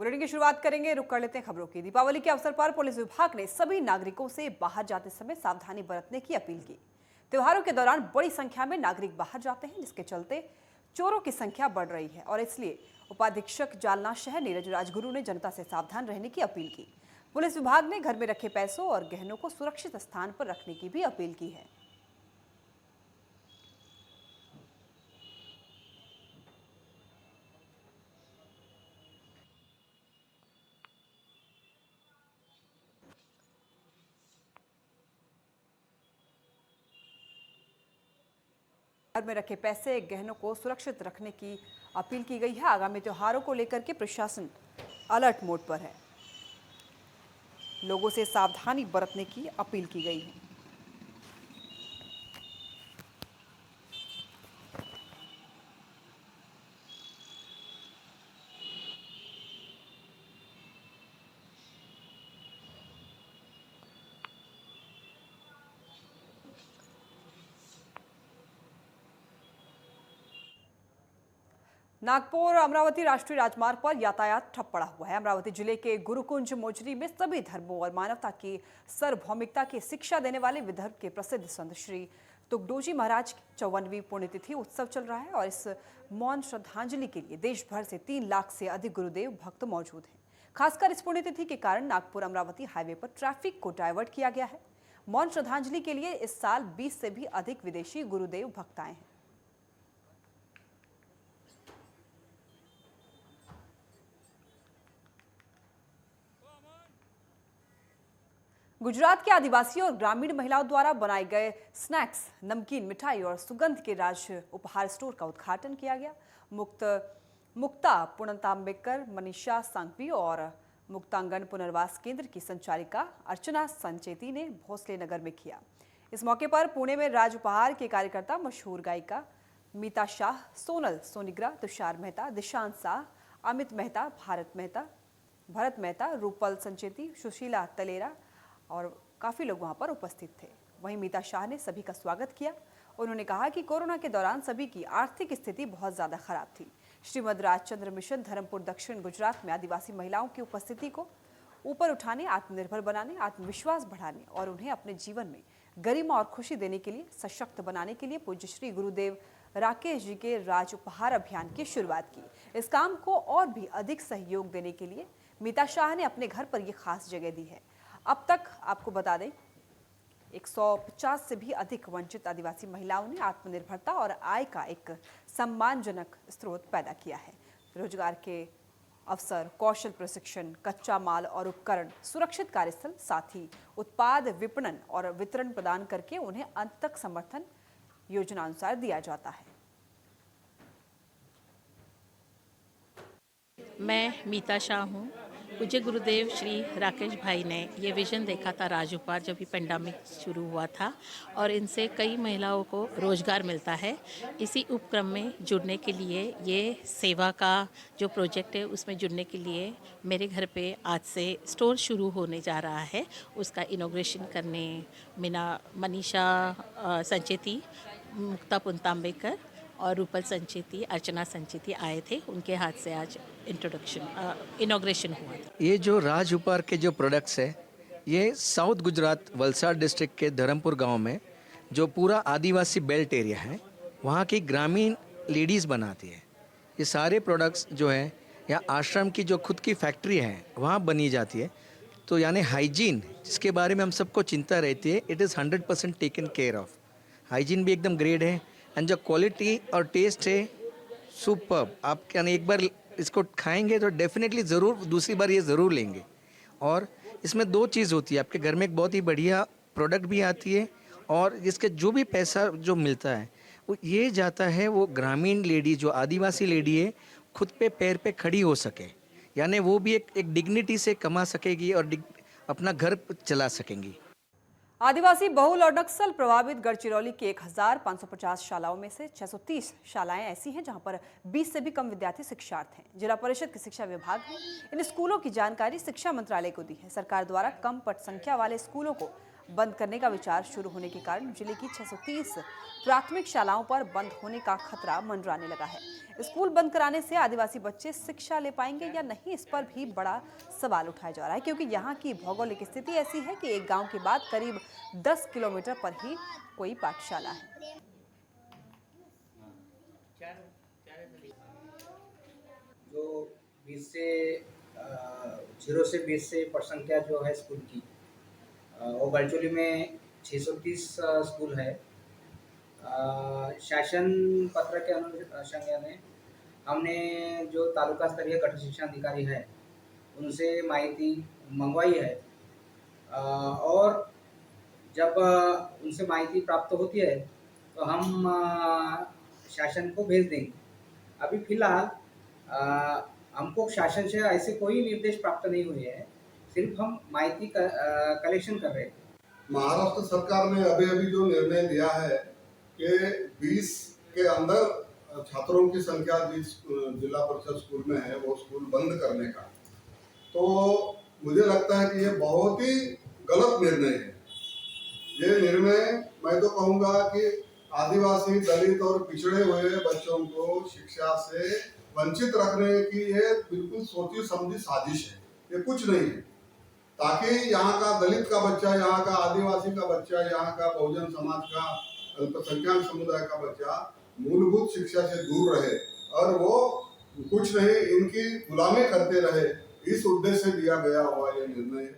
Bulletin की शुरुआत करेंगे, रुक कर लेते हैं खबरों की। दीपावली के अवसर पर पुलिस विभाग ने सभी नागरिकों से बाहर जाते समय सावधानी बरतने की अपील की। त्योहारों के दौरान बड़ी संख्या में नागरिक बाहर जाते हैं, जिसके चलते चोरों की संख्या बढ़ रही है और इसलिए उपाधीक्षक जालना शहर नीरज राजगुरु ने जनता से सावधान रहने की अपील की। पुलिस विभाग ने घर में रखे पैसों और गहनों को सुरक्षित स्थान पर रखने की भी अपील की है। घर में रखे पैसे गहनों को सुरक्षित रखने की अपील की गई है। आगामी त्योहारों को लेकर के प्रशासन अलर्ट मोड पर है। लोगों से सावधानी बरतने की अपील की गई है। नागपुर अमरावती राष्ट्रीय राजमार्ग पर यातायात ठप पड़ा हुआ है। अमरावती जिले के गुरुकुंज मोजरी में सभी धर्मों और मानवता की सार्वभौमिकता की शिक्षा देने वाले विदर्भ के प्रसिद्ध संत श्री तुकडोजी महाराज की 54वीं पुण्यतिथि उत्सव चल रहा है और इस मौन श्रद्धांजलि के लिए देश भर से 3 लाख से अधिक गुरुदेव भक्त मौजूद हैं। खासकर इस पुण्यतिथि के कारण नागपुर अमरावती हाईवे पर ट्रैफिक को डायवर्ट किया गया है। मौन श्रद्धांजलि के लिए इस साल 20 से भी अधिक विदेशी गुरुदेव भक्त आए हैं। गुजरात के आदिवासी और ग्रामीण महिलाओं द्वारा बनाए गए स्नैक्स, नमकीन, मिठाई और सुगंध के राज उपहार स्टोर का उद्घाटन किया गया। मुक्ता पुणतांबेकर, मनीषा सांघवी और मुक्तांगन पुनर्वास केंद्र की संचालिका अर्चना संचेती ने भोसले नगर में किया। इस मौके पर पुणे में राज उपहार के कार्यकर्ता मशहूर गायिका मीता शाह, सोनल सोनिग्रा, तुषार मेहता, दिशांत शाह, अमित मेहता, भरत मेहता, रूपल संचेती, सुशीला तलेरा और काफ़ी लोग वहां पर उपस्थित थे। वहीं मीता शाह ने सभी का स्वागत किया। उन्होंने कहा कि कोरोना के दौरान सभी की आर्थिक स्थिति बहुत ज़्यादा खराब थी। श्रीमद राजचंद्र मिशन धर्मपुर दक्षिण गुजरात में आदिवासी महिलाओं की उपस्थिति को ऊपर उठाने, आत्मनिर्भर बनाने, आत्मविश्वास बढ़ाने और उन्हें अपने जीवन में गरिमा और खुशी देने के लिए, सशक्त बनाने के लिए पूज्य श्री गुरुदेव राकेश जी के राज उपहार अभियान की शुरुआत की। इस काम को और भी अधिक सहयोग देने के लिए मीता शाह ने अपने घर पर यह खास जगह दी है। अब तक आपको बता दें 150 से भी अधिक वंचित आदिवासी महिलाओं ने आत्मनिर्भरता और आय का एक सम्मानजनक स्रोत पैदा किया है। रोजगार के अवसर, कौशल प्रशिक्षण, कच्चा माल और उपकरण, सुरक्षित कार्यस्थल, साथ ही उत्पाद विपणन और वितरण प्रदान करके उन्हें अंत तक समर्थन योजना अनुसार दिया जाता है। मैं मीता शाह हूँ। पूज्य गुरुदेव श्री राकेश भाई ने ये विज़न देखा था राज उपहार जब ये पेंडेमिक शुरू हुआ था और इनसे कई महिलाओं को रोज़गार मिलता है। इसी उपक्रम में जुड़ने के लिए, ये सेवा का जो प्रोजेक्ट है उसमें जुड़ने के लिए मेरे घर पे आज से स्टोर शुरू होने जा रहा है। उसका इनॉग्रेशन करने मनीषा संचेती, मुक्ता पुणतांबेकर और रूपल संचेती, अर्चना संचेती आए थे। उनके हाथ से आज इनॉग्रेशन हुआ था। ये जो राज उपहार के जो प्रोडक्ट्स है, ये साउथ गुजरात वलसाड डिस्ट्रिक्ट के धर्मपुर गांव में जो पूरा आदिवासी बेल्ट एरिया है, वहाँ की ग्रामीण लेडीज़ बनाती है। ये सारे प्रोडक्ट्स जो है या आश्रम की जो खुद की फैक्ट्री है वहाँ बनी जाती है। तो यानी हाइजीन, जिसके बारे में हम सबको चिंता रहती है, it is 100% taken care of. Hygiene भी एकदम ग्रेड है एंड जो क्वालिटी और टेस्ट है सुपर्ब। आप यानी एक बार इसको खाएंगे तो डेफिनेटली ज़रूर दूसरी बार ये ज़रूर लेंगे। और इसमें 2 चीज़ होती है, आपके घर में एक बहुत ही बढ़िया प्रोडक्ट भी आती है और इसके जो भी पैसा जो मिलता है वो ये जाता है वो ग्रामीण लेडी, जो आदिवासी लेडी है, खुद पे पैर पे खड़ी हो सके, यानी वो भी एक डिग्निटी से कमा सकेगी और अपना घर चला सकेंगी। आदिवासी बहुल और नक्सल प्रभावित गढ़चिरौली की 1550 शालाओं में से 630 शालाएं ऐसी हैं जहां पर 20 से भी कम विद्यार्थी शिक्षार्थ हैं। जिला परिषद के शिक्षा विभाग ने इन स्कूलों की जानकारी शिक्षा मंत्रालय को दी है। सरकार द्वारा कम पट संख्या वाले स्कूलों को बंद करने का विचार शुरू होने के कारण जिले की 630 प्राथमिक शालाओं पर बंद होने का खतरा मंडराने लगा है। स्कूल बंद कराने से आदिवासी बच्चे शिक्षा ले पाएंगे या नहीं, इस पर भी बड़ा सवाल उठाया जा रहा है, क्योंकि यहाँ की भौगोलिक स्थिति ऐसी है कि एक गांव के बाद करीब 10 किलोमीटर पर ही कोई पाठशाला है। जो 0 से 20 से पर संख्या जो है स्कूल की, वो बलचोली में 630 स्कूल है। शासन पत्र के अनुसार में हमने जो तालुका स्तरीय गठन शिक्षा अधिकारी है उनसे माहिती मंगवाई है, और जब उनसे माहिती प्राप्त होती है तो हम शासन को भेज देंगे। अभी फिलहाल हमको शासन से ऐसे कोई निर्देश प्राप्त नहीं हुए हैं, सिर्फ हम माहिती कलेक्शन कर रहे हैं। महाराष्ट्र सरकार ने अभी जो निर्णय लिया है कि 20 के अंदर छात्रों की संख्या जिस जिला परिषद स्कूल में है वो स्कूल बंद करने का, तो मुझे लगता है कि ये बहुत ही गलत निर्णय है। ये निर्णय मैं तो कहूँगा कि आदिवासी, दलित और पिछड़े हुए बच्चों को शिक्षा से वंचित रखने की ये बिल्कुल सोची समझी साजिश है, ये कुछ नहीं है। ताकि यहाँ का दलित का बच्चा, यहाँ का आदिवासी का बच्चा, यहाँ का बहुजन समाज का, अल्पसंख्यक समुदाय का बच्चा मूलभूत शिक्षा से दूर रहे और वो कुछ नहीं इनकी गुलामी करते रहे, इस उद्देश्य से लिया गया हुआ ये निर्णय।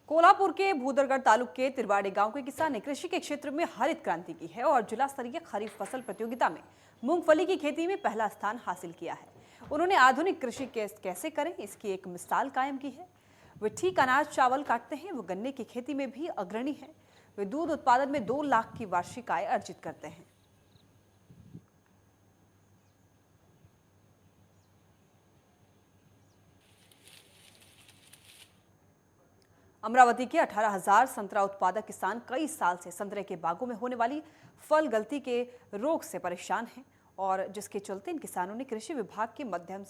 कोल्हापुर के भूदरगढ़ तालुक के तिरवाड़ी गांव के किसान ने कृषि के क्षेत्र में हरित क्रांति की है और जिला स्तरीय खरीफ फसल प्रतियोगिता में मूंगफली की खेती में पहला स्थान हासिल किया है। उन्होंने आधुनिक कृषि कैसे करें इसकी एक मिसाल कायम की है। वे ठीक अनाज चावल काटते हैं, वो गन्ने की खेती में भी अग्रणी है। वे दूध उत्पादन में 2 लाख की वार्षिक आय अर्जित करते हैं। अमरावती के 18,000 संतरा उत्पादक किसान कई साल से संतरे के बागों में होने वाली फल गलती के रोग से परेशान हैं और जिसके चलते इन किसानों ने कृषि विभाग के माध्यम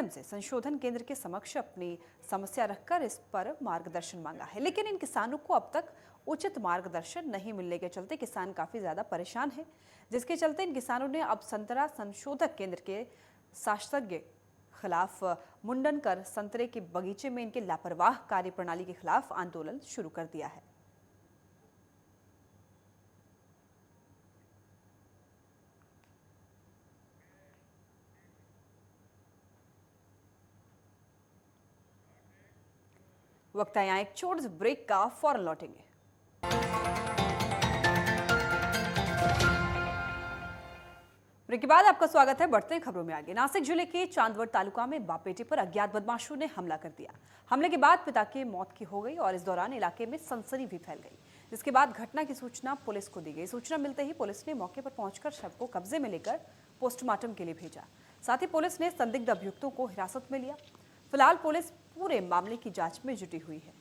से संशोधन केंद्र के समक्ष अपनी समस्या रखकर इस पर मार्गदर्शन मांगा है। लेकिन इन किसानों को अब तक उचित मार्गदर्शन नहीं मिलने के चलते किसान काफी ज्यादा परेशान हैं, जिसके चलते इन किसानों ने अब संतरा संशोधक केंद्र के शास्त्रज्ञ खिलाफ मुंडन कर संतरे के बगीचे में इनके लापरवाह कार्यप्रणाली के खिलाफ आंदोलन शुरू कर दिया है। वक्त है यहाँ एक छोटे से ब्रेक का, फौरन लौटेंगे। ब्रेक के बाद आपका स्वागत है। बढ़ते हैं खबरों में आगे। नासिक जिले के चांदवड तालुका में बाप बेटे पर अज्ञात बदमाशों ने हमला कर दिया। हमले के बाद पिता की मौत की हो गई और इस दौरान इलाके में सनसनी भी फैल गई, जिसके बाद घटना की सूचना पुलिस को दी गई। सूचना मिलते ही पुलिस ने मौके पर पहुंचकर शव को कब्जे में लेकर पोस्टमार्टम के लिए भेजा। साथ ही पुलिस ने संदिग्ध अभियुक्तों को हिरासत में लिया। फिलहाल पुलिस पूरे मामले की जांच में जुटी हुई है।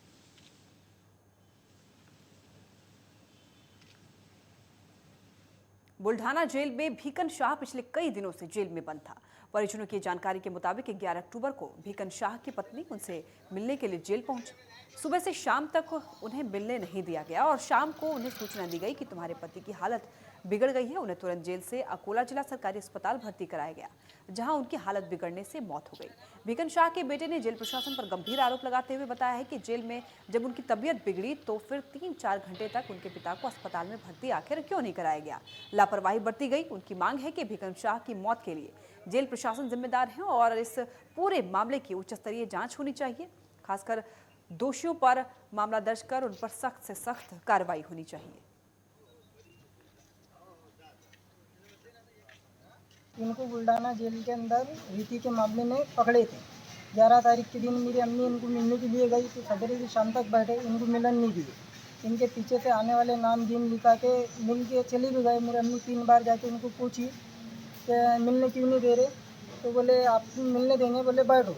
बुल्ढाना जेल में भीकन शाह पिछले कई दिनों से जेल में बंद था। परिजनों की जानकारी के मुताबिक 11 अक्टूबर को भीकन शाह की पत्नी उनसे मिलने के लिए जेल पहुंची। सुबह से शाम तक उन्हें मिलने नहीं दिया गया और शाम को उन्हें सूचना दी गई कि तुम्हारे पति की हालत बिगड़ गई है। उन्हें तुरंत जेल से अकोला जिला सरकारी अस्पताल भर्ती कराया गया, जहां उनकी हालत बिगड़ने से मौत हो गई। भीकन शाह के बेटे ने जेल प्रशासन पर गंभीर आरोप लगाते हुए बताया है कि जेल में जब उनकी तबीयत बिगड़ी तो फिर 3-4 घंटे तक उनके पिता को अस्पताल में भर्ती आखिर क्यों नहीं कराया गया। लापरवाही बरती गई। उनकी मांग है कि भीकन शाह की मौत के लिए जेल प्रशासन जिम्मेदार है और इस पूरे मामले की उच्च स्तरीय जांच होनी चाहिए। खासकर दोषियों पर मामला दर्ज कर उन पर सख्त से सख्त कार्रवाई होनी चाहिए। इनको बुल्ढाना जेल के अंदर रीति के मामले में पकड़े थे। 11 तारीख के दिन मेरी अम्मी इनको मिलने के लिए गई तो सवेरे से शाम तक बैठे, इनको मिलन नहीं दिए। इनके पीछे से आने वाले नाम गिन लिखा के मिल के चली भी गए। मेरी अम्मी 3 बार जाके उनको पूछी कि मिलने क्यों नहीं दे रहे, तो बोले आप मिलने देंगे, बोले बैठो।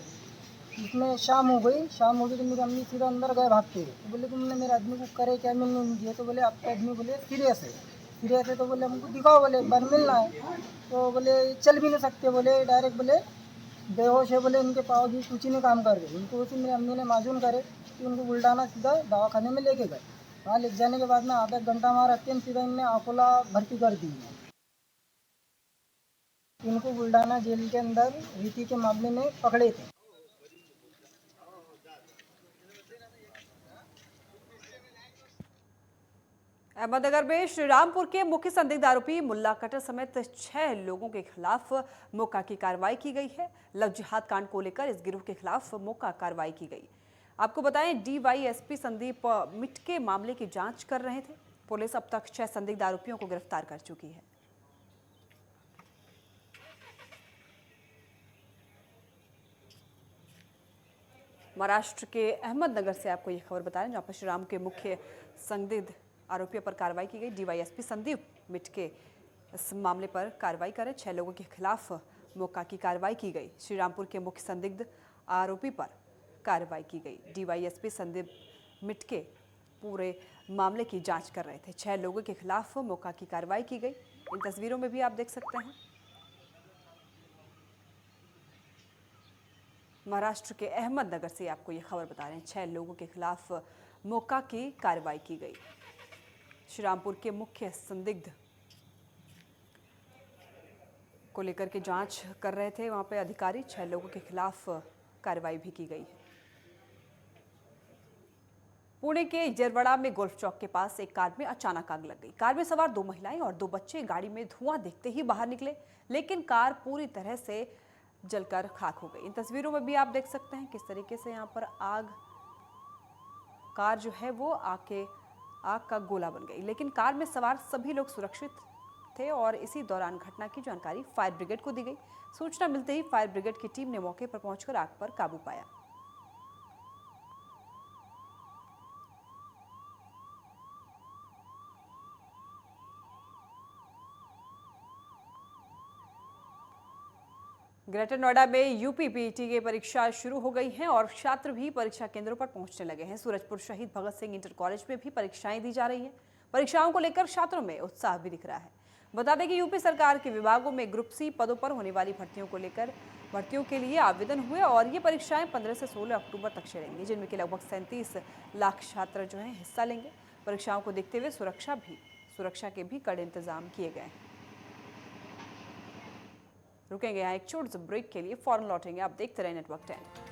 इसमें शाम हो गई तो मेरी अम्मी सीधा अंदर गए भागते हुए। तो बोले तुमने मेरे आदमी को करे क्या, मिलने नहीं दिए? तो बोले आपका आदमी बोले सीरियस है। तो बोले हमको दिखाओ, बोले एक बार मिलना है। तो बोले चल भी नहीं सकते, बोले डायरेक्ट बोले बेहोश है, बोले इनके पाँव भी कुछ ही नहीं काम कर रहे। इनको उसी मेरी अम्मी ने माजून करे कि उनको बुल्ढाना सीधा दवाखाने में लेके गए। वहाँ ले जाने के बाद में आधा एक घंटा वहाँ रखते हैं, सीधा इनने अकोला भर्ती कर दी है। इनको बुल्डाना जेल के अंदर रीति के मामले में पकड़े थे। अहमदनगर में श्रीरामपुर के मुख्य संदिग्ध आरोपी मुल्ला कटर समेत 6 लोगों के खिलाफ मौका की कार्रवाई की गई है। लव जिहाद कांड को लेकर इस गिरोह के खिलाफ मौका कार्रवाई की गई। आपको बताएं, डीवाईएसपी संदीप मिटके मामले की जांच कर रहे थे। पुलिस अब तक 6 संदिग्ध आरोपियों को गिरफ्तार कर चुकी है। महाराष्ट्र के अहमदनगर से आपको ये खबर बता रहे हैं, जहां पर श्रीराम के मुख्य संदिग्ध आरोपियों पर कार्रवाई की गई। डीवाईएसपी संदीप मिटके इस मामले पर कार्रवाई करें। 6 लोगों के खिलाफ मौका की कार्रवाई की गई। श्रीरामपुर के मुख्य संदिग्ध आरोपी पर कार्रवाई की गई। डीवाईएसपी संदीप मिटके पूरे मामले की जांच कर रहे थे। 6 लोगों के खिलाफ मौका की कार्रवाई की गई। इन तस्वीरों में भी आप देख सकते हैं। महाराष्ट्र के अहमदनगर से आपको ये खबर बता रहे हैं, 6 लोगों के खिलाफ मौका की कार्रवाई की गई। श्रीरामपुर के मुख्य संदिग्ध को लेकर के जांच कर रहे थे वहां पे अधिकारी। 6 लोगों के खिलाफ कार्रवाई भी की गई है। पुणे के जरवड़ा में गोल्फ चौक के पास एक कार में अचानक आग लग गई। कार में सवार 2 महिलाएं और 2 बच्चे गाड़ी में धुआं देखते ही बाहर निकले, लेकिन कार पूरी तरह से जलकर खाक हो गई। इन तस्वीरों में भी आप देख सकते हैं किस तरीके से यहाँ पर कार जो है वो आग का गोला बन गई, लेकिन कार में सवार सभी लोग सुरक्षित थे और इसी दौरान घटना की जानकारी फायर ब्रिगेड को दी गई। सूचना मिलते ही फायर ब्रिगेड की टीम ने मौके पर पहुंचकर आग पर काबू पाया। ग्रेटर नोएडा में यूपी पीईटी की परीक्षा शुरू हो गई है और छात्र भी परीक्षा केंद्रों पर पहुंचने लगे हैं। सूरजपुर शहीद भगत सिंह इंटर कॉलेज में भी परीक्षाएं दी जा रही हैं। परीक्षाओं को लेकर छात्रों में उत्साह भी दिख रहा है। बता दें कि यूपी सरकार के विभागों में ग्रुप सी पदों पर होने वाली भर्तियों के लिए आवेदन हुए और ये परीक्षाएं 15 से 16 अक्टूबर तक चलेंगी, जिनमें कि लगभग 37 लाख छात्र जो हैं हिस्सा लेंगे। परीक्षाओं को देखते हुए सुरक्षा के भी कड़े इंतजाम किए गए हैं। रुकेंगे यहाँ एक छोटे से ब्रेक के लिए, फौरन लौटेंगे। आप देखते रहे नेटवर्क 10।